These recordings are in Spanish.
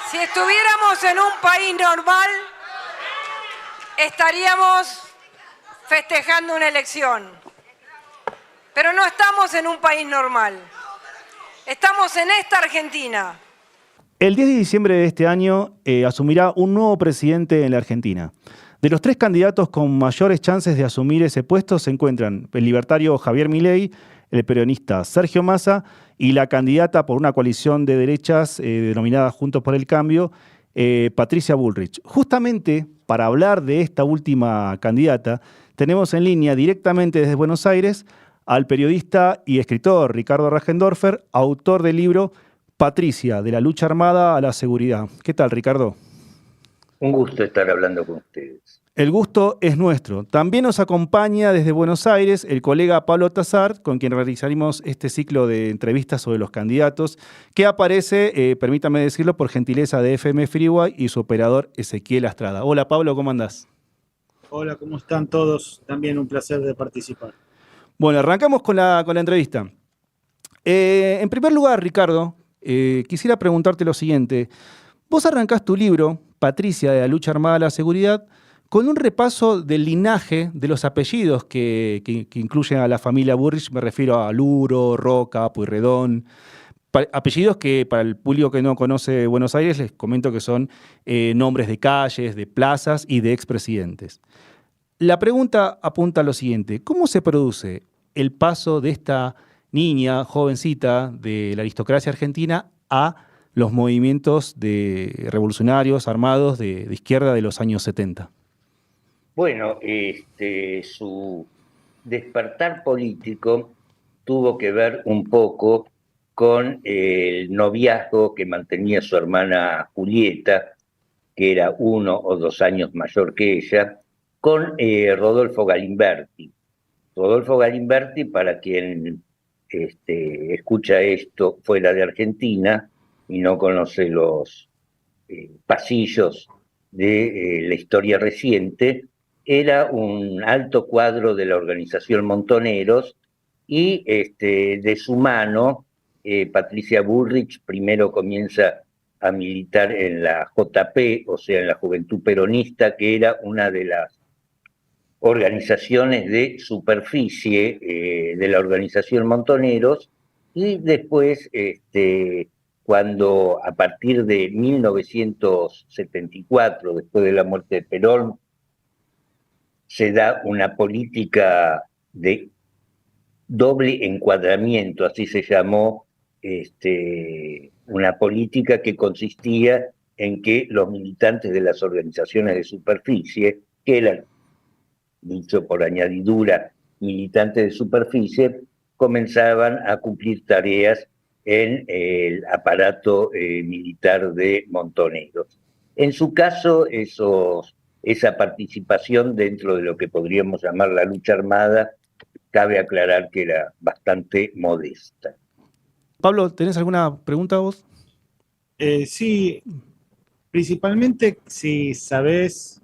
Si estuviéramos en un país normal, estaríamos festejando una elección. Pero no estamos en un país normal. Estamos en esta Argentina. El 10 de diciembre de este año asumirá un nuevo presidente en la Argentina. De los 3 candidatos con mayores chances de asumir ese puesto se encuentran el libertario Javier Milei, el peronista Sergio Massa y la candidata por una coalición de derechas denominada Juntos por el Cambio, Patricia Bullrich. Justamente para hablar de esta última candidata, tenemos en línea directamente desde Buenos Aires al periodista y escritor Ricardo Rajendorfer, autor del libro Patricia, de la lucha armada a la seguridad. ¿Qué tal, Ricardo? Un gusto estar hablando con ustedes. El gusto es nuestro. También nos acompaña desde Buenos Aires el colega Pablo Tazart, con quien realizaremos este ciclo de entrevistas sobre los candidatos, que aparece, permítame decirlo, por gentileza de FM Freeway y su operador Ezequiel Astrada. Hola Pablo, ¿cómo andás? Hola, ¿cómo están todos? También un placer de participar. Bueno, arrancamos con la entrevista. En primer lugar, Ricardo, quisiera preguntarte lo siguiente. Vos arrancás tu libro, Patricia, de la lucha armada a la seguridad, con un repaso del linaje de los apellidos que incluyen a la familia Bullrich. Me refiero a Luro, Roca, Pueyrredón, apellidos que para el público que no conoce Buenos Aires les comento que son nombres de calles, de plazas y de expresidentes. La pregunta apunta a lo siguiente: ¿cómo se produce el paso de esta niña, jovencita de la aristocracia argentina a los movimientos de revolucionarios armados de izquierda de los años 70? Bueno, su despertar político tuvo que ver un poco con el noviazgo que mantenía su hermana Julieta, que era 1 o 2 años mayor que ella, con Rodolfo Galimberti. Rodolfo Galimberti, para quien escucha esto fuera de Argentina y no conoce los pasillos de la historia reciente, era un alto cuadro de la organización Montoneros y de su mano, Patricia Bullrich primero comienza a militar en la JP, o sea, en la Juventud Peronista, que era una de las organizaciones de superficie de la organización Montoneros, y después, cuando a partir de 1974, después de la muerte de Perón, se da una política de doble encuadramiento, así se llamó, una política que consistía en que los militantes de las organizaciones de superficie, que eran, dicho por añadidura, militantes de superficie, comenzaban a cumplir tareas en el aparato militar de Montoneros. En su caso, esa participación dentro de lo que podríamos llamar la lucha armada, cabe aclarar que era bastante modesta. Pablo, ¿tenés alguna pregunta vos? Sí, principalmente si sabés,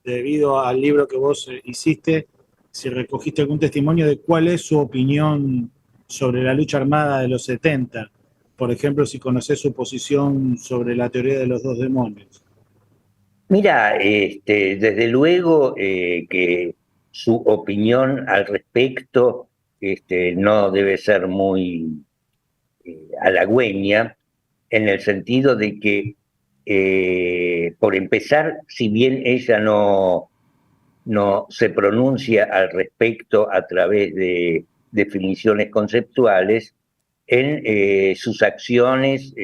debido al libro que vos hiciste, si recogiste algún testimonio de cuál es su opinión sobre la lucha armada de los 70. Por ejemplo, si conocés su posición sobre la teoría de los 2 demonios. Mira, desde luego que su opinión al respecto no debe ser muy halagüeña, en el sentido de que, por empezar, si bien ella no se pronuncia al respecto a través de definiciones conceptuales, en sus acciones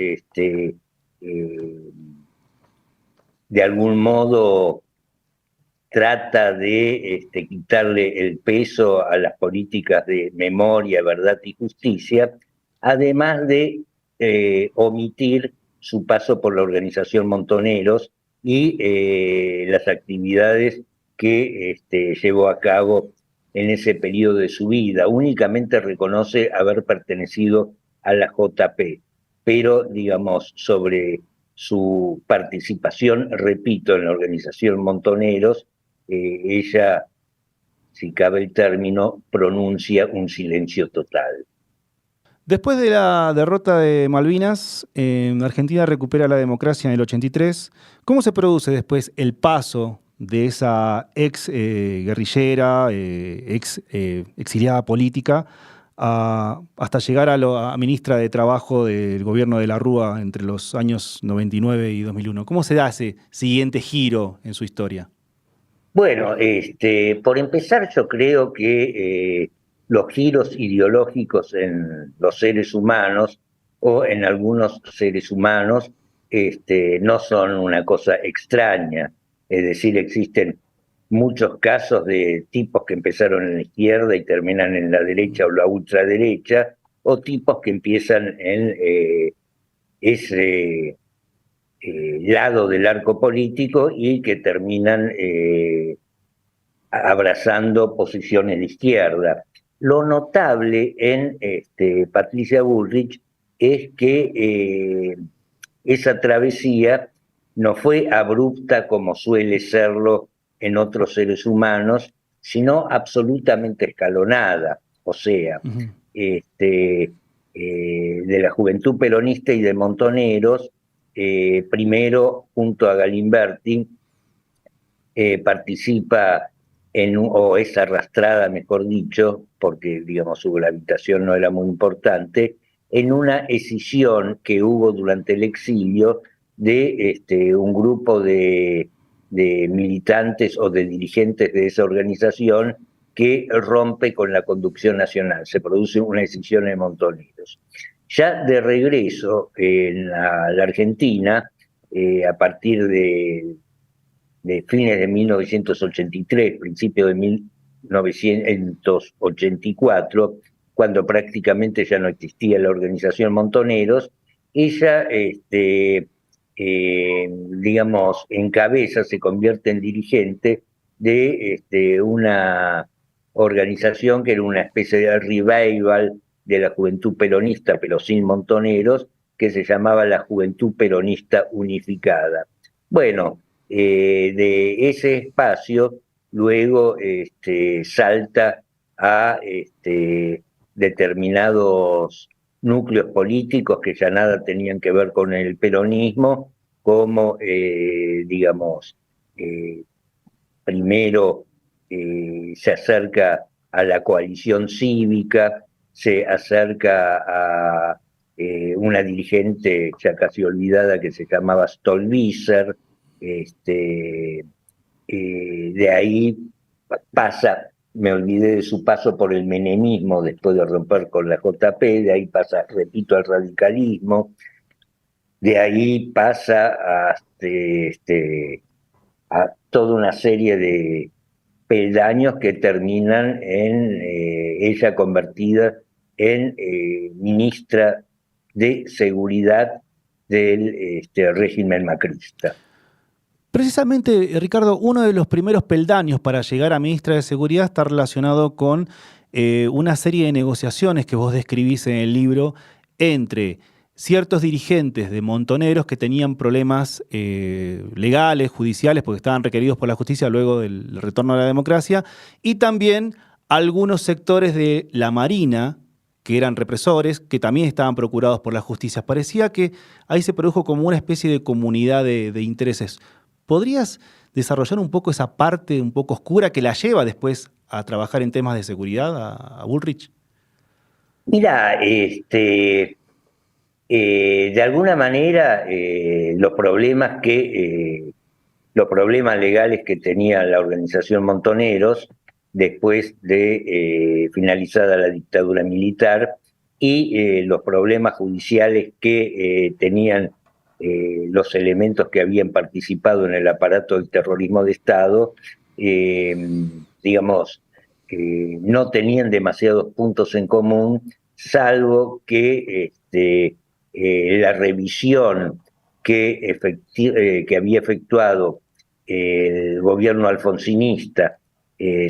de algún modo trata de quitarle el peso a las políticas de memoria, verdad y justicia, además de omitir su paso por la organización Montoneros y las actividades que llevó a cabo en ese periodo de su vida. Únicamente reconoce haber pertenecido a la JP, pero, digamos, sobre su participación, repito, en la organización Montoneros, ella, si cabe el término, pronuncia un silencio total. Después de la derrota de Malvinas, Argentina recupera la democracia en el 83. ¿Cómo se produce después el paso de esa ex guerrillera, exiliada política, hasta llegar a ministra de Trabajo del gobierno de la Rúa entre los años 99 y 2001? ¿Cómo se da ese siguiente giro en su historia? Bueno, por empezar, yo creo que los giros ideológicos en los seres humanos o en algunos seres humanos no son una cosa extraña. Es decir, existen muchos casos de tipos que empezaron en la izquierda y terminan en la derecha o la ultraderecha, o tipos que empiezan en ese lado del arco político y que terminan abrazando posiciones de izquierda. Lo notable en Patricia Bullrich es que esa travesía no fue abrupta como suele serlo en otros seres humanos, sino absolutamente escalonada. O sea, de la Juventud Peronista y de Montoneros, primero junto a Galimberti, participa o es arrastrada, mejor dicho, porque digamos su gravitación no era muy importante, en una escisión que hubo durante el exilio de un grupo de militantes o de dirigentes de esa organización que rompe con la conducción nacional. Se produce una escisión en Montoneros. Ya de regreso en la Argentina, a partir de fines de 1983, principios de 1984, cuando prácticamente ya no existía la organización Montoneros, ella, digamos, encabeza, se convierte en dirigente de una organización que era una especie de revival de la Juventud Peronista, pero sin Montoneros, que se llamaba la Juventud Peronista Unificada. Bueno, de ese espacio luego salta a determinados núcleos políticos que ya nada tenían que ver con el peronismo, como digamos, primero se acerca a la coalición cívica, se acerca a una dirigente ya casi olvidada que se llamaba Stolbizer. De ahí pasa, me olvidé de su paso por el menemismo después de romper con la JP, de ahí pasa, repito, al radicalismo, de ahí pasa a toda una serie de peldaños que terminan en ella convertida en ministra de Seguridad del régimen macrista. Precisamente, Ricardo, uno de los primeros peldaños para llegar a ministra de Seguridad está relacionado con una serie de negociaciones que vos describís en el libro entre ciertos dirigentes de Montoneros que tenían problemas legales, judiciales, porque estaban requeridos por la justicia luego del retorno a la democracia, y también algunos sectores de la Marina, que eran represores, que también estaban procurados por la justicia. Parecía que ahí se produjo como una especie de comunidad de intereses. ¿Podrías desarrollar un poco esa parte un poco oscura que la lleva después a trabajar en temas de seguridad a Bullrich? Mira, de alguna manera los problemas legales que tenía la organización Montoneros después de finalizada la dictadura militar y los problemas judiciales que tenían los elementos que habían participado en el aparato del terrorismo de Estado, digamos, no tenían demasiados puntos en común, salvo que la revisión que había efectuado el gobierno alfonsinista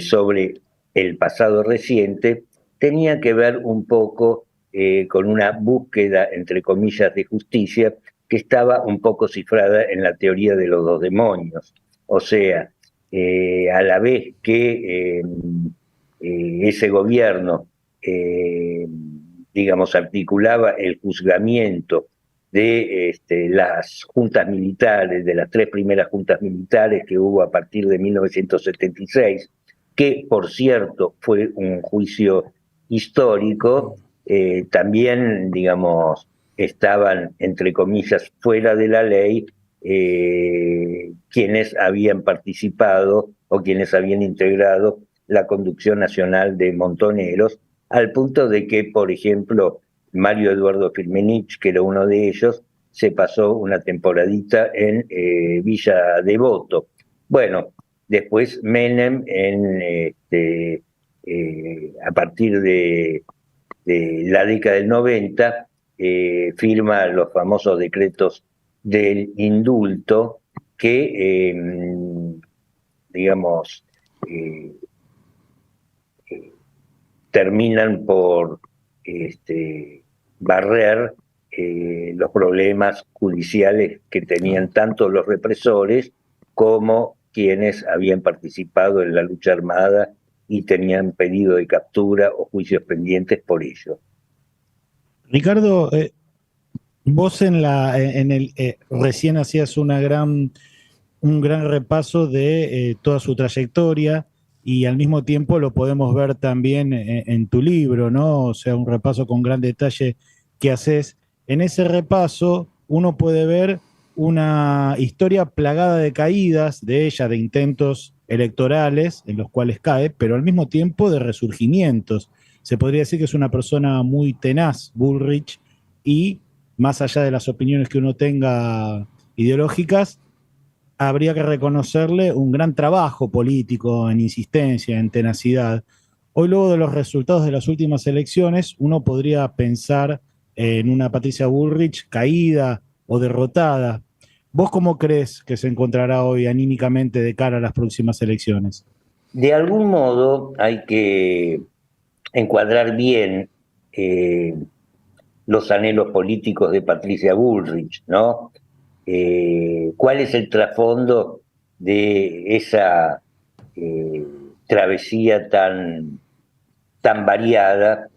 sobre el pasado reciente tenía que ver un poco con una búsqueda, entre comillas, de justicia que estaba un poco cifrada en la teoría de los dos demonios. O sea, a la vez que ese gobierno digamos, articulaba el juzgamiento de las juntas militares, de las 3 primeras juntas militares que hubo a partir de 1976, que por cierto fue un juicio histórico, también, digamos, estaban, entre comillas, fuera de la ley quienes habían participado o quienes habían integrado la Conducción Nacional de Montoneros, al punto de que, por ejemplo, Mario Eduardo Firmenich, que era uno de ellos, se pasó una temporadita en Villa Devoto. Bueno, después Menem, a partir de la década del 90, firma los famosos decretos del indulto que, digamos, terminan por barrer los problemas judiciales que tenían tanto los represores como quienes habían participado en la lucha armada y tenían pedido de captura o juicios pendientes por ello. Ricardo, vos recién hacías un gran repaso de toda su trayectoria y al mismo tiempo lo podemos ver también en tu libro, ¿no? O sea, un repaso con gran detalle que haces. En ese repaso uno puede ver una historia plagada de caídas de ella, de intentos electorales en los cuales cae, pero al mismo tiempo de resurgimientos. Se podría decir que es una persona muy tenaz, Bullrich, y más allá de las opiniones que uno tenga ideológicas, habría que reconocerle un gran trabajo político en insistencia, en tenacidad. Hoy, luego de los resultados de las últimas elecciones, uno podría pensar en una Patricia Bullrich caída o derrotada. ¿Vos cómo crees que se encontrará hoy anímicamente de cara a las próximas elecciones? De algún modo hay que encuadrar bien los anhelos políticos de Patricia Bullrich, ¿no? ¿Cuál es el trasfondo de esa travesía tan variada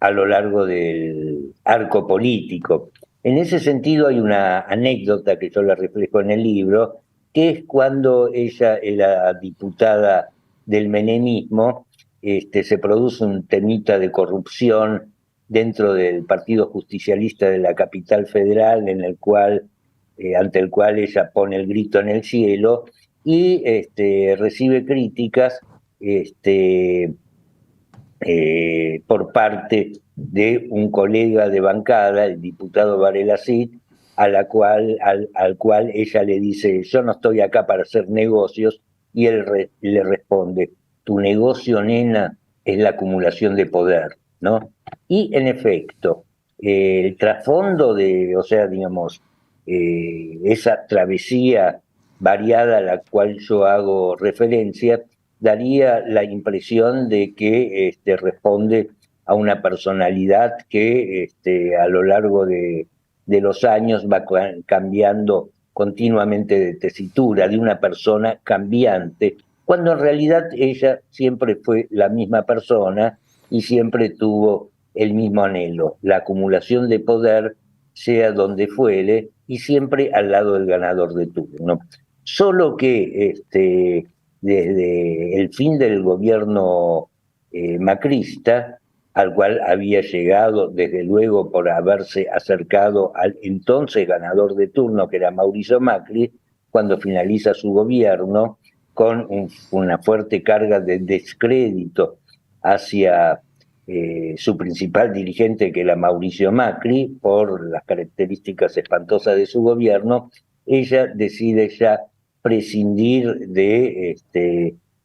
a lo largo del arco político? En ese sentido hay una anécdota que yo la reflejo en el libro, que es cuando ella era diputada del menemismo, se produce un temita de corrupción dentro del Partido Justicialista de la Capital Federal, ante el cual ella pone el grito en el cielo y recibe críticas por parte de un colega de bancada, el diputado Varela Cid, al cual ella le dice: yo no estoy acá para hacer negocios, y él le responde: tu negocio, nena, es la acumulación de poder, ¿no? Y en efecto, el trasfondo esa travesía variada a la cual yo hago referencia, daría la impresión de que responde a una personalidad que a lo largo de los años va cambiando continuamente de tesitura, de una persona cambiante, cuando en realidad ella siempre fue la misma persona y siempre tuvo el mismo anhelo, la acumulación de poder, sea donde fuere, y siempre al lado del ganador de turno. Solo que desde el fin del gobierno macrista, al cual había llegado desde luego por haberse acercado al entonces ganador de turno, que era Mauricio Macri, cuando finaliza su gobierno, con una fuerte carga de descrédito hacia su principal dirigente, que era Mauricio Macri, por las características espantosas de su gobierno, ella decide ya prescindir de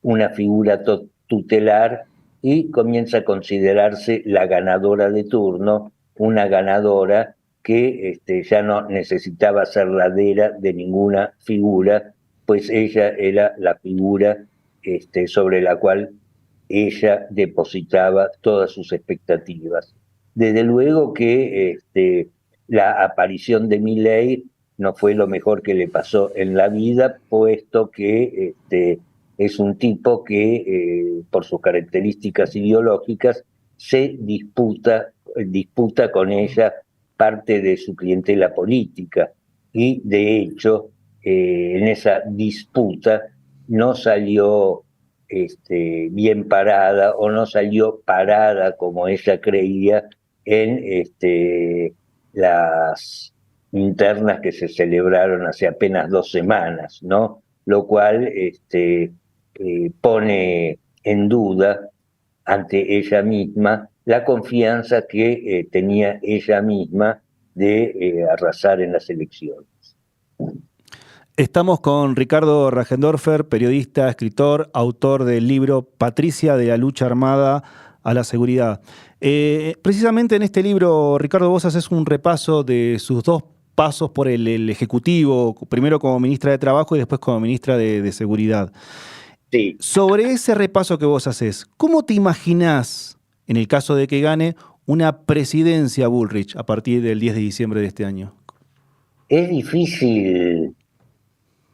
una figura tutelar y comienza a considerarse la ganadora de turno, una ganadora que ya no necesitaba ser ladera de ninguna figura, pues ella era la figura sobre la cual ella depositaba todas sus expectativas. Desde luego que la aparición de Milei no fue lo mejor que le pasó en la vida, puesto que es un tipo que, por sus características ideológicas, se disputa con ella parte de su clientela política, y de hecho en esa disputa no salió bien parada, o no salió parada como ella creía en las internas que se celebraron hace apenas 2 semanas, ¿no? Lo cual pone en duda ante ella misma la confianza que tenía ella misma de arrasar en las elecciones. Estamos con Ricardo Rajendorfer, periodista, escritor, autor del libro Patricia, de la lucha armada a la seguridad. Precisamente en este libro, Ricardo, vos haces un repaso de sus 2 pasos por el Ejecutivo, primero como ministra de Trabajo y después como ministra de Seguridad. Sí. Sobre ese repaso que vos haces, ¿cómo te imaginás, en el caso de que gane, una presidencia Bullrich a partir del 10 de diciembre de este año? Es difícil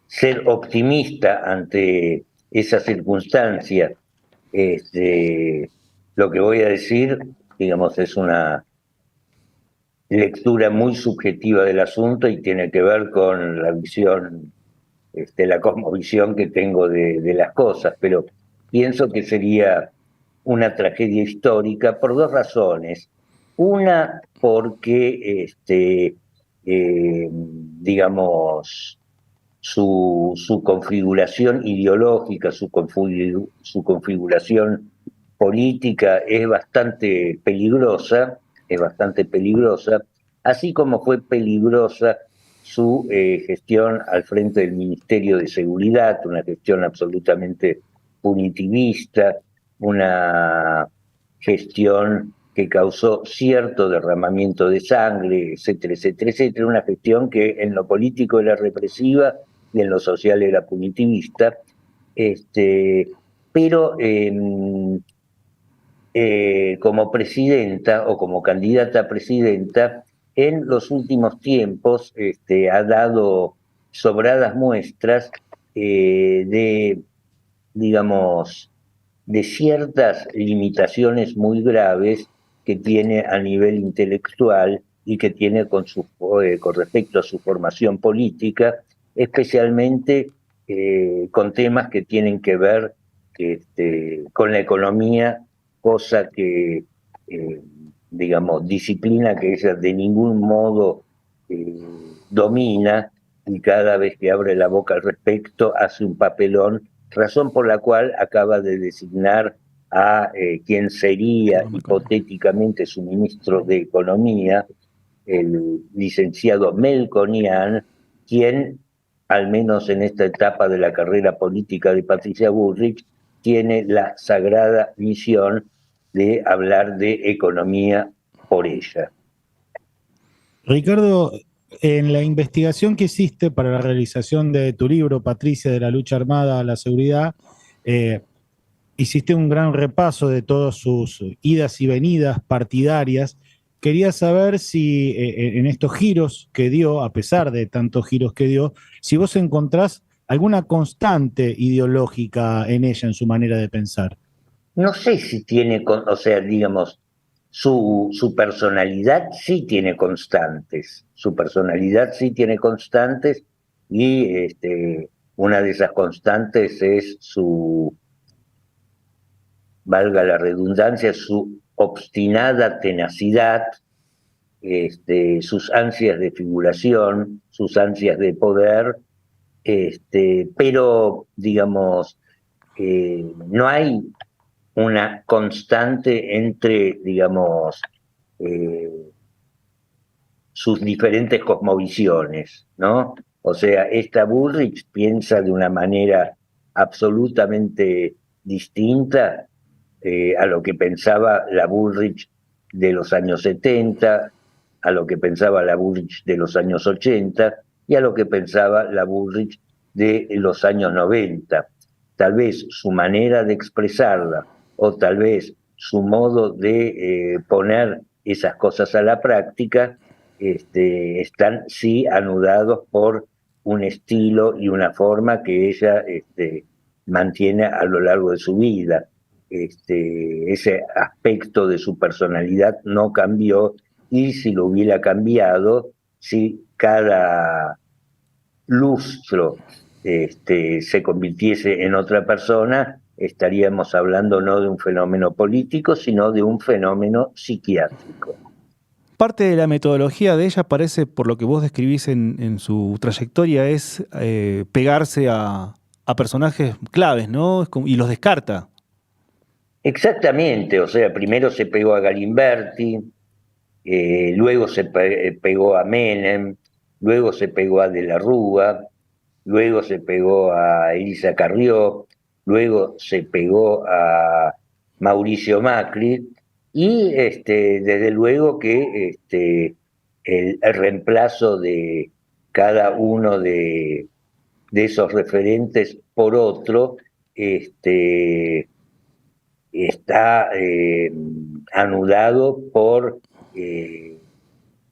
ser optimista ante esa circunstancia. Lo que voy a decir, digamos, es una lectura muy subjetiva del asunto y tiene que ver con la visión, la cosmovisión que tengo de las cosas, pero pienso que sería una tragedia histórica por 2 razones. Una, porque digamos, su configuración ideológica, su configuración política es bastante peligrosa, así como fue peligrosa su gestión al frente del Ministerio de Seguridad, una gestión absolutamente punitivista, una gestión que causó cierto derramamiento de sangre, etcétera, etcétera, etcétera, una gestión que en lo político era represiva y en lo social era punitivista, pero como presidenta o como candidata a presidenta, en los últimos tiempos ha dado sobradas muestras digamos, de ciertas limitaciones muy graves que tiene a nivel intelectual y que tiene con respecto a su formación política, especialmente con temas que tienen que ver con la economía, cosa que, digamos, disciplina que ella de ningún modo domina, y cada vez que abre la boca al respecto hace un papelón, razón por la cual acaba de designar a quien sería hipotéticamente su ministro de Economía, el licenciado Melconian, quien, al menos en esta etapa de la carrera política de Patricia Bullrich, tiene la sagrada misión de hablar de economía por ella. Ricardo, en la investigación que hiciste para la realización de tu libro, Patricia, de la lucha armada a la seguridad, hiciste un gran repaso de todas sus idas y venidas partidarias. Quería saber si en estos giros que dio, a pesar de tantos giros que dio, si vos encontrás alguna constante ideológica en ella, en su manera de pensar. No sé si tiene, o sea, digamos, su personalidad sí tiene constantes, y una de esas constantes es su, valga la redundancia, su obstinada tenacidad, sus ansias de figuración, sus ansias de poder, pero, digamos, no hay una constante entre, digamos, sus diferentes cosmovisiones, ¿no? O sea, esta Bullrich piensa de una manera absolutamente distinta a lo que pensaba la Bullrich de los años 70, a lo que pensaba la Bullrich de los años 80 y a lo que pensaba la Bullrich de los años 90. Tal vez su manera de expresarla, o tal vez su modo de poner esas cosas a la práctica, están sí anudados por un estilo y una forma que ella mantiene a lo largo de su vida. ese aspecto de su personalidad no cambió, y si lo hubiera cambiado, si cada lustro se convirtiese en otra persona, estaríamos hablando no de un fenómeno político, sino de un fenómeno psiquiátrico. Parte de la metodología de ella parece, por lo que vos describís en su trayectoria, es pegarse a personajes claves, ¿no? Y los descarta. Exactamente, o sea, primero se pegó a Galimberti, luego se pegó a Menem, luego se pegó a De la Rúa, luego se pegó a Elisa Carrió, luego se pegó a Mauricio Macri, y desde luego que el reemplazo de cada uno de esos referentes por otro está anudado por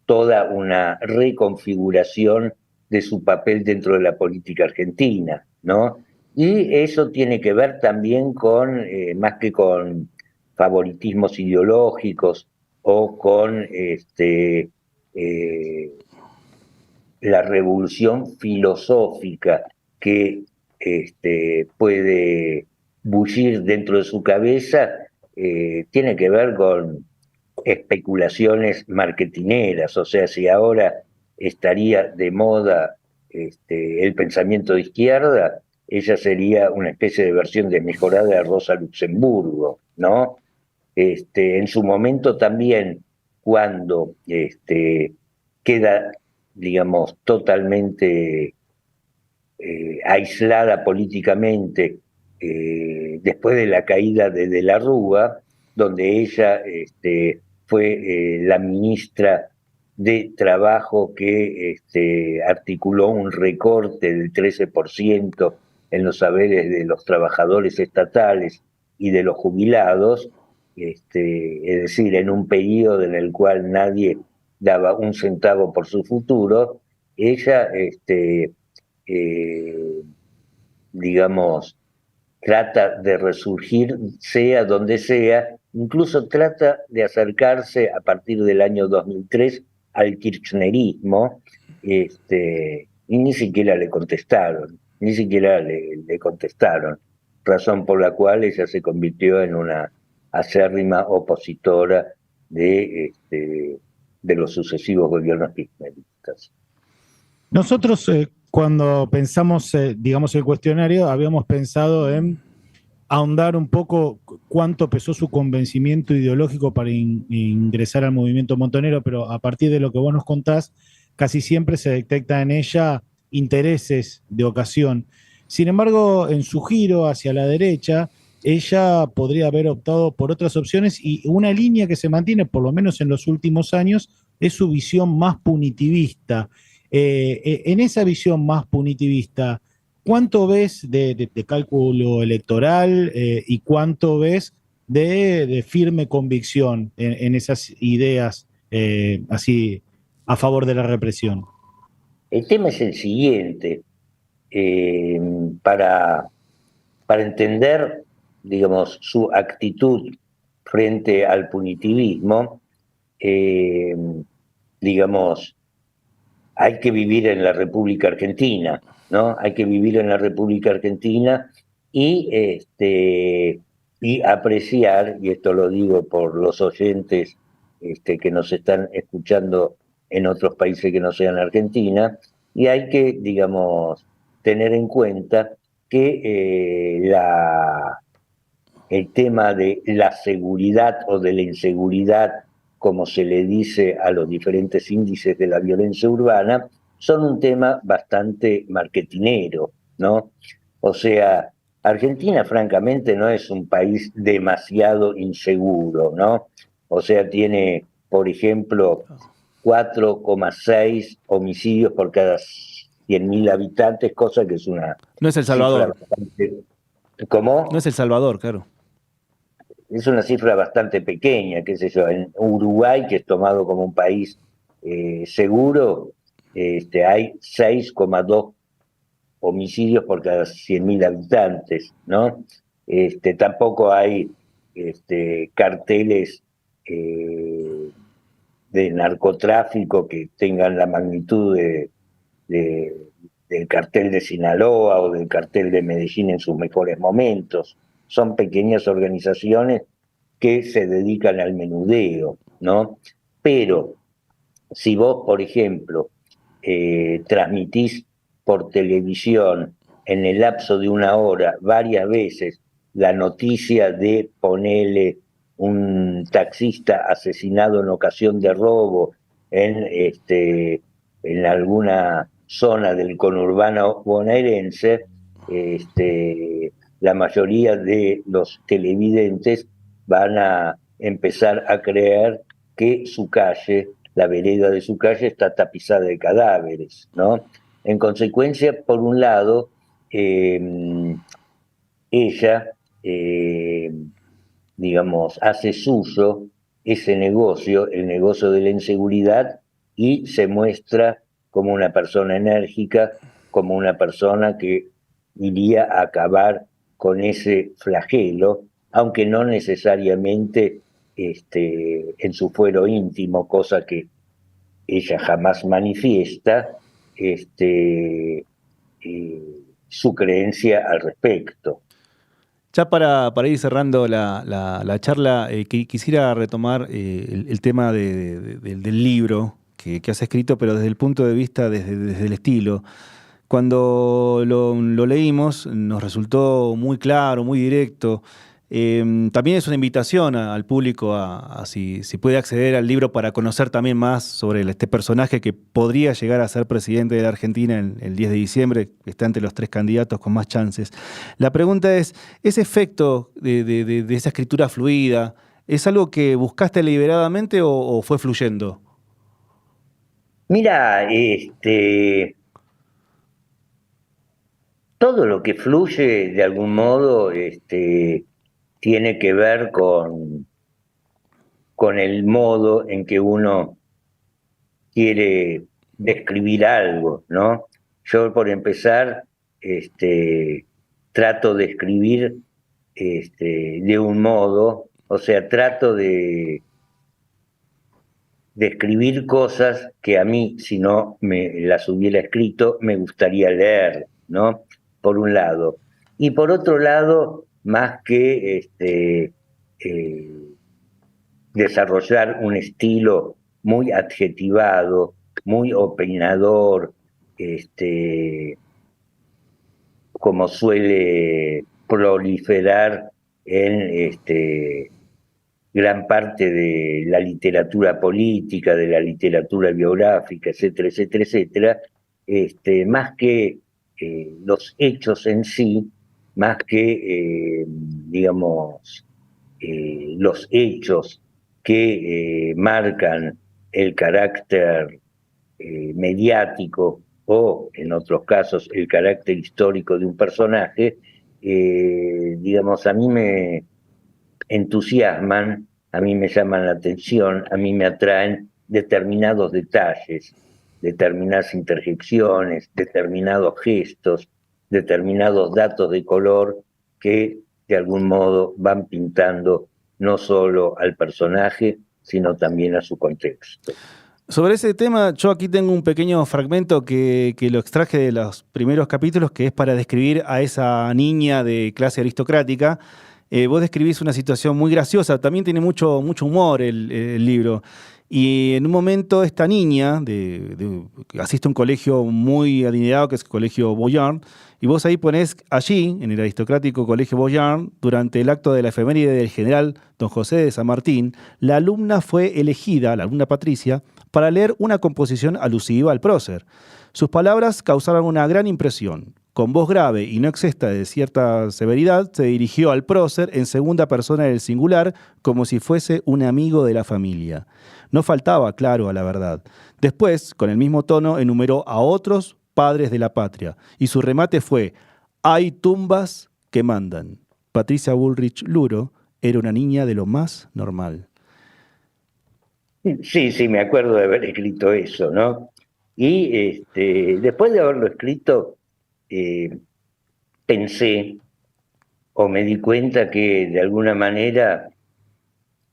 toda una reconfiguración de su papel dentro de la política argentina, ¿no? Y eso tiene que ver también con, más que con favoritismos ideológicos o con la revolución filosófica que puede bullir dentro de su cabeza, tiene que ver con especulaciones marketineras. O sea, si ahora estaría de moda el pensamiento de izquierda, ella sería una especie de versión desmejorada de Rosa Luxemburgo, ¿no? En su momento también, cuando queda, digamos, totalmente aislada políticamente después de la caída de la Rúa, donde ella fue la ministra de Trabajo que articuló un recorte del 13% en los saberes de los trabajadores estatales y de los jubilados, es decir, en un periodo en el cual nadie daba un centavo por su futuro. Ella, digamos, trata de resurgir, sea donde sea, incluso trata de acercarse a partir del año 2003 al kirchnerismo, y ni siquiera le contestaron, razón por la cual ella se convirtió en una acérrima opositora de los sucesivos gobiernos kirchneristas. Nosotros, cuando pensamos, digamos, el cuestionario, habíamos pensado en ahondar un poco cuánto pesó su convencimiento ideológico para ingresar al movimiento montonero, pero a partir de lo que vos nos contás, casi siempre se detecta en ella intereses de ocasión. Sin embargo, en su giro hacia la derecha, ella podría haber optado por otras opciones, y una línea que se mantiene, por lo menos en los últimos años, es su visión más punitivista. En esa visión más punitivista, ¿cuánto ves de cálculo electoral y cuánto ves de firme convicción en esas ideas así a favor de la represión? El tema es el siguiente. Para entender, digamos, su actitud frente al punitivismo, digamos, hay que vivir en la República Argentina, ¿no? Hay que vivir en la República Argentina y apreciar, y esto lo digo por los oyentes que nos están escuchando en otros países que no sean Argentina, y hay que, digamos, tener en cuenta que el tema de la seguridad o de la inseguridad, como se le dice a los diferentes índices de la violencia urbana, son un tema bastante marketinero, ¿no? O sea, Argentina francamente no es un país demasiado inseguro, ¿no? O sea, tiene, por ejemplo, 4,6 homicidios por cada 100.000 habitantes, cosa que es una... No es El Salvador. ¿Cómo? No es El Salvador, claro. Es una cifra bastante pequeña, qué sé yo. En Uruguay, que es tomado como un país seguro, hay 6,2 homicidios por cada 100.000 habitantes, ¿no? Tampoco hay carteles de narcotráfico que tengan la magnitud del cartel de Sinaloa o del cartel de Medellín en sus mejores momentos. Son pequeñas organizaciones que se dedican al menudeo, ¿no? Pero si vos, por ejemplo, transmitís por televisión en el lapso de una hora varias veces la noticia de ponele un taxista asesinado en ocasión de robo en alguna zona del conurbano bonaerense, la mayoría de los televidentes van a empezar a creer que su calle, la vereda de su calle, está tapizada de cadáveres, ¿no? En consecuencia, por un lado, ella, digamos, hace suyo ese negocio, el negocio de la inseguridad, y se muestra como una persona enérgica, como una persona que iría a acabar con ese flagelo, aunque no necesariamente en su fuero íntimo, cosa que ella jamás manifiesta, su creencia al respecto. Ya para ir cerrando la charla, quisiera retomar el tema del libro que has escrito, pero desde el punto de vista, desde el estilo. Cuando lo leímos nos resultó muy claro, muy directo. También es una invitación al público a si puede acceder al libro para conocer también más sobre este personaje que podría llegar a ser presidente de la Argentina el 10 de diciembre, que está entre los 3 candidatos con más chances. La pregunta es, ¿ese efecto de esa escritura fluida es algo que buscaste deliberadamente o fue fluyendo? Mira, todo lo que fluye de algún modo tiene que ver con el modo en que uno quiere describir algo, ¿no? Yo, por empezar, trato de escribir de un modo, o sea, trato de escribir cosas que a mí, si no me las hubiera escrito, me gustaría leer, ¿no? Por un lado. Y por otro lado, más que desarrollar un estilo muy adjetivado, muy opinador, como suele proliferar en gran parte de la literatura política, de la literatura biográfica, etcétera, etcétera, etcétera, más que los hechos en sí, más que, digamos, los hechos que marcan el carácter mediático o, en otros casos, el carácter histórico de un personaje, digamos, a mí me entusiasman, a mí me llaman la atención, a mí me atraen determinados detalles, determinadas interjecciones, determinados gestos, determinados datos de color que de algún modo van pintando no solo al personaje, sino también a su contexto. Sobre ese tema, yo aquí tengo un pequeño fragmento que lo extraje de los primeros capítulos, que es para describir a esa niña de clase aristocrática. Vos describís una situación muy graciosa, también tiene mucho humor el libro. Y en un momento esta niña asiste a un colegio muy adinerado, que es el Colegio Boyard, y vos ahí ponés allí, en el aristocrático Colegio Boyard, durante el acto de la efeméride del general don José de San Martín, la alumna fue elegida, la alumna Patricia, para leer una composición alusiva al prócer. Sus palabras causaron una gran impresión. Con voz grave y no exenta de cierta severidad, se dirigió al prócer en segunda persona del singular, como si fuese un amigo de la familia. No faltaba, claro, a la verdad. Después, con el mismo tono, enumeró a otros padres de la patria, y su remate fue: hay tumbas que mandan. Patricia Bullrich Luro era una niña de lo más normal. Sí, me acuerdo de haber escrito eso, ¿no? Y después de haberlo escrito, pensé o me di cuenta que de alguna manera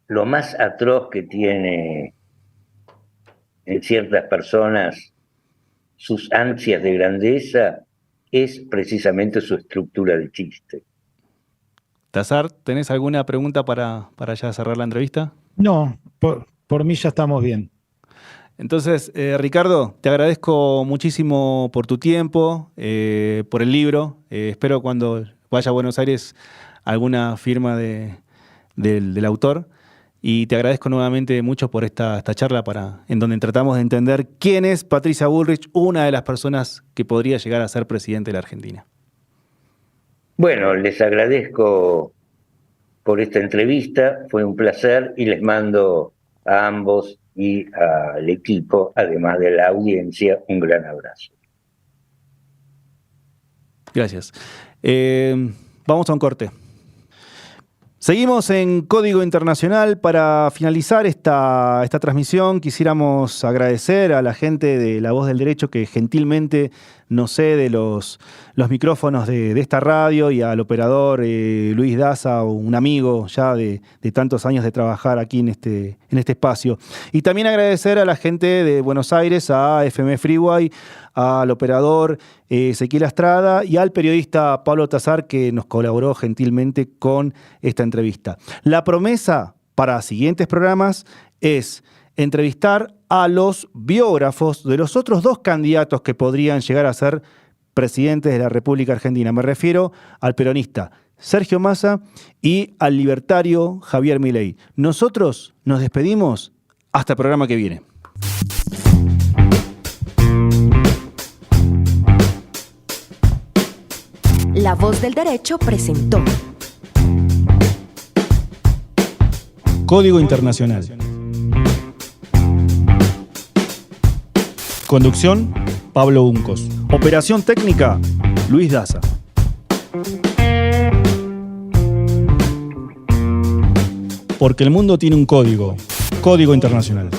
lo más atroz que tiene en ciertas personas sus ansias de grandeza es precisamente su estructura de chiste. Tazar, ¿tenés alguna pregunta para ya cerrar la entrevista? No, por mí ya estamos bien. Entonces, Ricardo, te agradezco muchísimo por tu tiempo, por el libro. Espero cuando vaya a Buenos Aires alguna firma del autor. Y te agradezco nuevamente mucho por esta charla en donde tratamos de entender quién es Patricia Bullrich, una de las personas que podría llegar a ser presidente de la Argentina. Bueno, les agradezco por esta entrevista, fue un placer y les mando a ambos y al equipo, además de la audiencia, un gran abrazo. Gracias. Vamos a un corte. Seguimos en Código Internacional. Para finalizar esta transmisión, quisiéramos agradecer a la gente de La Voz del Derecho que gentilmente nos cede los micrófonos de esta radio, y al operador Luis Daza, un amigo ya de tantos años de trabajar aquí en este espacio. Y también agradecer a la gente de Buenos Aires, a FM Freeway, al operador Ezequiel Astrada y al periodista Pablo Tazar, que nos colaboró gentilmente con esta entrevista. La promesa para siguientes programas es entrevistar a los biógrafos de los otros dos candidatos que podrían llegar a ser presidentes de la República Argentina. Me refiero al peronista Sergio Massa y al libertario Javier Milei. Nosotros nos despedimos hasta el programa que viene. La Voz del Derecho presentó Código Internacional. Conducción, Pablo Uncos. Operación técnica, Luis Daza. Porque el mundo tiene un código. Código Internacional.